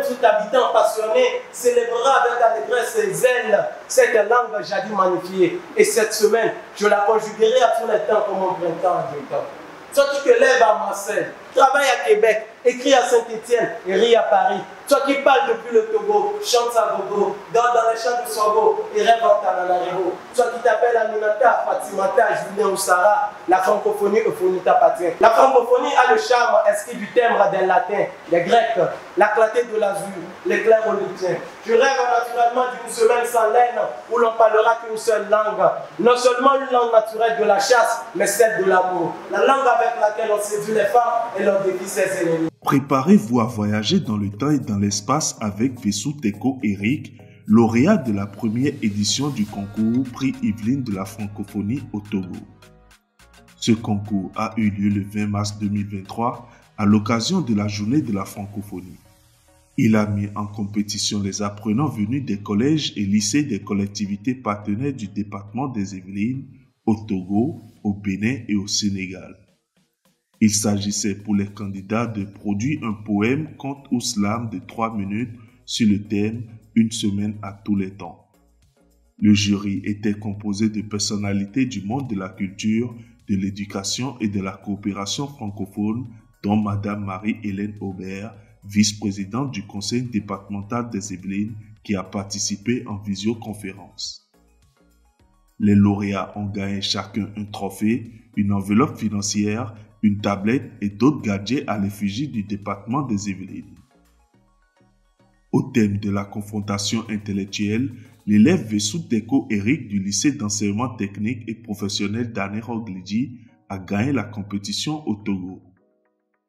tout habitant passionné célébrera avec allégresse et zèle cette langue jadis magnifiée. Et cette semaine, je la conjuguerai à tous les temps comme un printemps du temps. Toi qui te lèves à Marseille, travaille à Québec, écris à Saint-Étienne et ris à Paris. Toi qui parles depuis le Togo, chante à gogo, dors dans les champs de sorgho et rêve en Tananarivo. Toi qui t'appelles Aminata, Fatimata, Julien ou Sarah, la francophonie euphonie t'appartient. La francophonie a le charme inscrit du timbre des latins, des grecs, la clarté de l'azur, l'éclair olympien. Je rêve naturellement d'une semaine sans laine où l'on parlera qu'une seule langue. Non seulement une langue naturelle de la chasse, mais celle de l'amour. La langue avec laquelle on séduit les femmes et leur défie ses ennemis. Préparez-vous à voyager dans le temps et dans l'espace avec Vessou Teko Eric, lauréat de la première édition du concours Prix Yveline de la francophonie au Togo. Ce concours a eu lieu le 20 mars 2023 à l'occasion de la journée de la francophonie. Il a mis en compétition les apprenants venus des collèges et lycées des collectivités partenaires du département des Yvelines, au Togo, au Bénin et au Sénégal. Il s'agissait pour les candidats de produire un poème, conte ou slam de 3 minutes sur le thème « Une semaine à tous les temps ». Le jury était composé de personnalités du monde de la culture, de l'éducation et de la coopération francophone, dont Madame Marie-Hélène Aubert, vice-présidente du conseil départemental des Yvelines, qui a participé en visioconférence. Les lauréats ont gagné chacun un trophée, une enveloppe financière, une tablette et d'autres gadgets à l'effigie du département des Yvelines. Au thème de la confrontation intellectuelle, l'élève Vessou Teko Eric du lycée d'enseignement technique et professionnel d'Anéroglidi a gagné la compétition au Togo.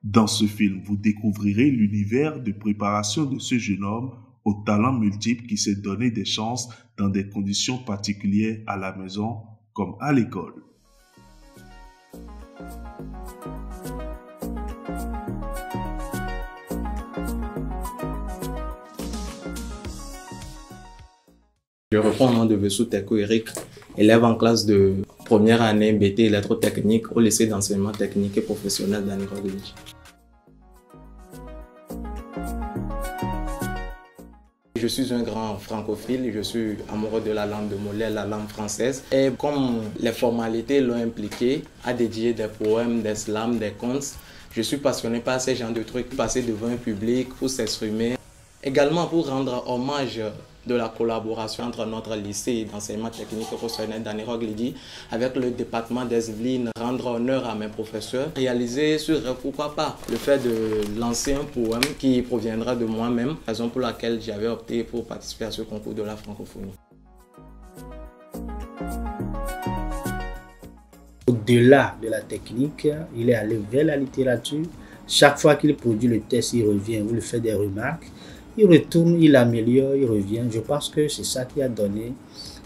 Dans ce film, vous découvrirez l'univers de préparation de ce jeune homme au talent multiple qui s'est donné des chances dans des conditions particulières à la maison comme à l'école. Je reprends le nom de Vessou Teko Eric, élève en classe de première année BT électrotechnique au lycée d'enseignement technique et professionnel d'Anéroglidi. Je suis un grand francophile, je suis amoureux de la langue de Molière, la langue française. Et comme les formalités l'ont impliqué à dédier des poèmes, des slams, des contes, je suis passionné par ces genres de trucs, passer devant un public pour s'exprimer. Également pour rendre hommage de la collaboration entre notre lycée d'enseignement technique et professionnel d'Anéroglidi avec le département des Yvelines, rendre honneur à mes professeurs, réaliser sur pourquoi pas le fait de lancer un poème qui proviendra de moi-même, raison pour laquelle j'avais opté pour participer à ce concours de la francophonie. Au-delà de la technique, il est allé vers la littérature. Chaque fois qu'il produit le texte, il revient ou il fait des remarques. Il retourne, il améliore, il revient. Je pense que c'est ça qui a donné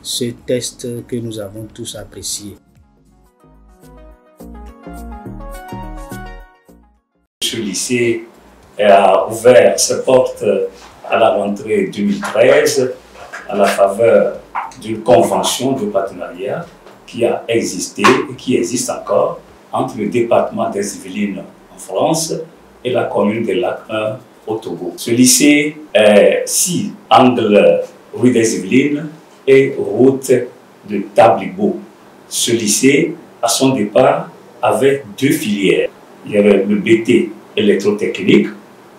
ce test que nous avons tous apprécié. Ce lycée a ouvert ses portes à la rentrée 2013 à la faveur d'une convention de partenariat qui a existé et qui existe encore entre le département des Yvelines en France et la commune de Lac 1 au Togo. Ce lycée est angle rue des Yvelines et route de Tablibo. Ce lycée, à son départ, avait 2 filières. Il y avait le BT électrotechnique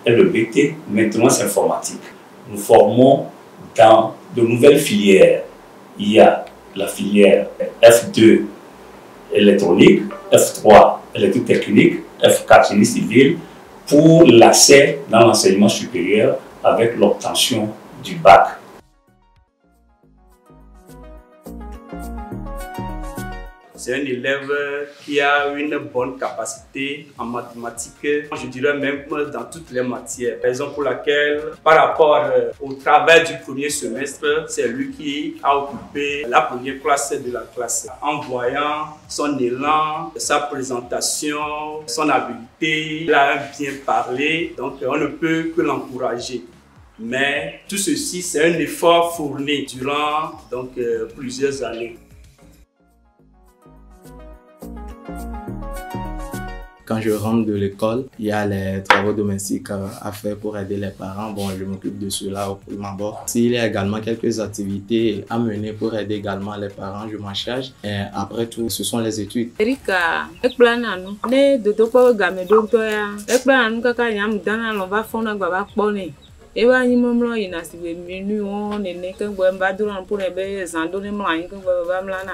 et le BT maintenance informatique. Nous formons dans de nouvelles filières. Il y a la filière F2 électronique, F3 électrotechnique, F4 génie civil, pour l'accès dans l'enseignement supérieur avec l'obtention du bac. C'est un élève qui a une bonne capacité en mathématiques, je dirais même dans toutes les matières. Raison pour laquelle, par rapport au travail du premier semestre, c'est lui qui a occupé la première place de la classe. En voyant son élan, sa présentation, son habileté, il a bien parlé, donc on ne peut que l'encourager. Mais tout ceci, c'est un effort fourni durant plusieurs années. Quand je rentre de l'école, il y a les travaux domestiques à faire pour aider les parents. Bon, je m'occupe de cela au prime abord. S'il y a également quelques activités à mener pour aider également les parents, je m'en charge. Et après tout, ce sont les études. Erika, ekplana ne dodo pa game doctor ya. Ekplana kaka nyam dana lo va fona gba ba pone. E wa nyi momlo ina si be menu on ne ke gbo mba duran pour be zando ne mla yin ke gbo ba mla na.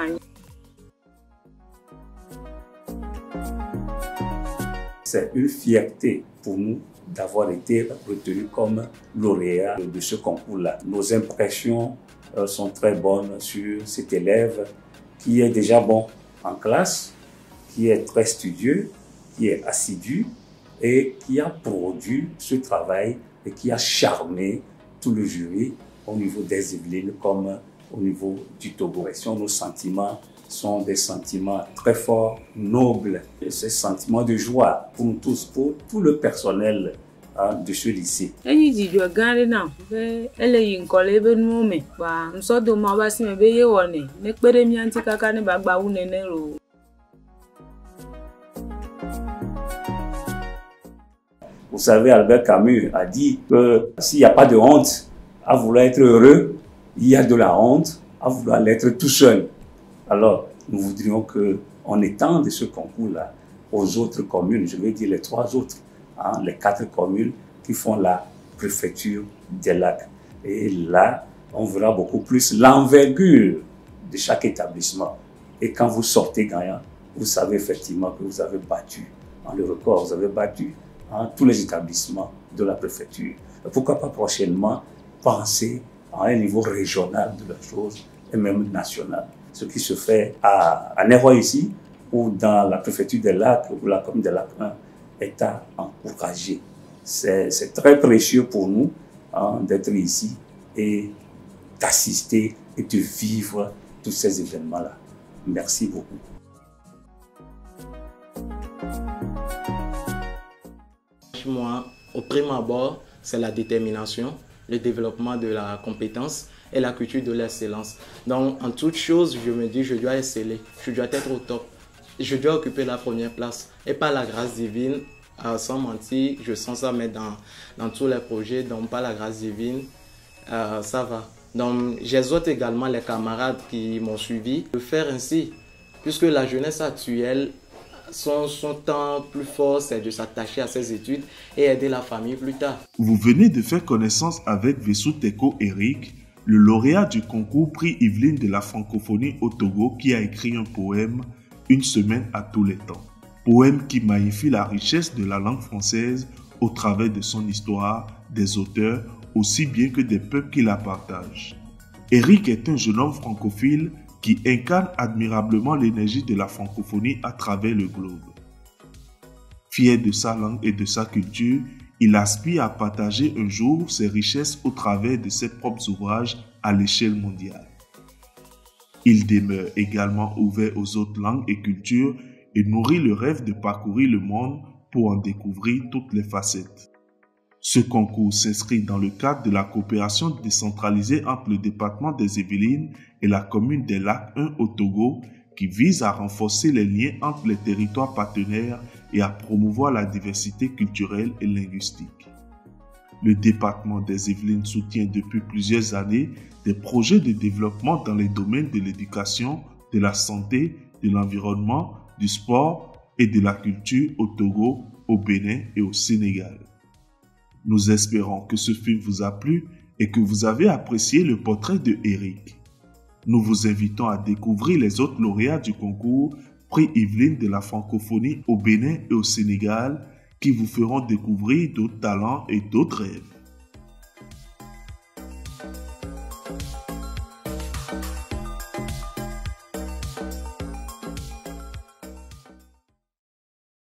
C'est une fierté pour nous d'avoir été retenus comme lauréats de ce concours-là. Nos impressions sont très bonnes sur cet élève qui est déjà bon en classe, qui est très studieux, qui est assidu et qui a produit ce travail et qui a charmé tout le jury au niveau des Yvelines comme au niveau du Togo. Nos sentiments sont des sentiments très forts, nobles, et ces sentiments de joie pour nous tous, pour tout le personnel de ce lycée. Vous savez, Albert Camus a dit que s'il n'y a pas de honte à vouloir être heureux, il y a de la honte à vouloir l'être tout seul. Alors, nous voudrions qu'on étende ce concours-là aux autres communes, je veux dire les 3 autres, les 4 communes qui font la préfecture des Lacs. Et là, on verra beaucoup plus l'envergure de chaque établissement. Et quand vous sortez gagnant, vous savez effectivement que vous avez battu le record, vous avez battu tous les établissements de la préfecture. Pourquoi pas prochainement penser à un niveau régional de la chose et même national. Ce qui se fait à Néroy ici, ou dans la préfecture des Lacs, ou la commune des Lacs 1, est à encourager. C'est très précieux pour nous d'être ici et d'assister et de vivre tous ces événements-là. Merci beaucoup. Moi, au prime abord, c'est la détermination, le développement de la compétence et la culture de l'excellence. Donc, en toute chose, je me dis, je dois exceller, je dois être au top, je dois occuper la première place. Et par la grâce divine, sans mentir, je sens ça mettre dans tous les projets, donc par la grâce divine, ça va. Donc, j'exhorte également les camarades qui m'ont suivi de faire ainsi, puisque la jeunesse actuelle, son temps plus fort, c'est de s'attacher à ses études et aider la famille plus tard. Vous venez de faire connaissance avec Vessou Teko Eric, le lauréat du concours Prix Yvelines de la francophonie au Togo, qui a écrit un poème « Une semaine à tous les temps ». Poème qui magnifie la richesse de la langue française au travers de son histoire, des auteurs, aussi bien que des peuples qui la partagent. Eric est un jeune homme francophile qui incarne admirablement l'énergie de la francophonie à travers le globe. Fier de sa langue et de sa culture, il aspire à partager un jour ses richesses au travers de ses propres ouvrages à l'échelle mondiale. Il demeure également ouvert aux autres langues et cultures et nourrit le rêve de parcourir le monde pour en découvrir toutes les facettes. Ce concours s'inscrit dans le cadre de la coopération décentralisée entre le département des Yvelines et la commune des Lacs 1 au Togo, qui vise à renforcer les liens entre les territoires partenaires et à promouvoir la diversité culturelle et linguistique. Le département des Yvelines soutient depuis plusieurs années des projets de développement dans les domaines de l'éducation, de la santé, de l'environnement, du sport et de la culture au Togo, au Bénin et au Sénégal. Nous espérons que ce film vous a plu et que vous avez apprécié le portrait de Eric. Nous vous invitons à découvrir les autres lauréats du concours Prix Yvelines de la francophonie au Bénin et au Sénégal qui vous feront découvrir d'autres talents et d'autres rêves.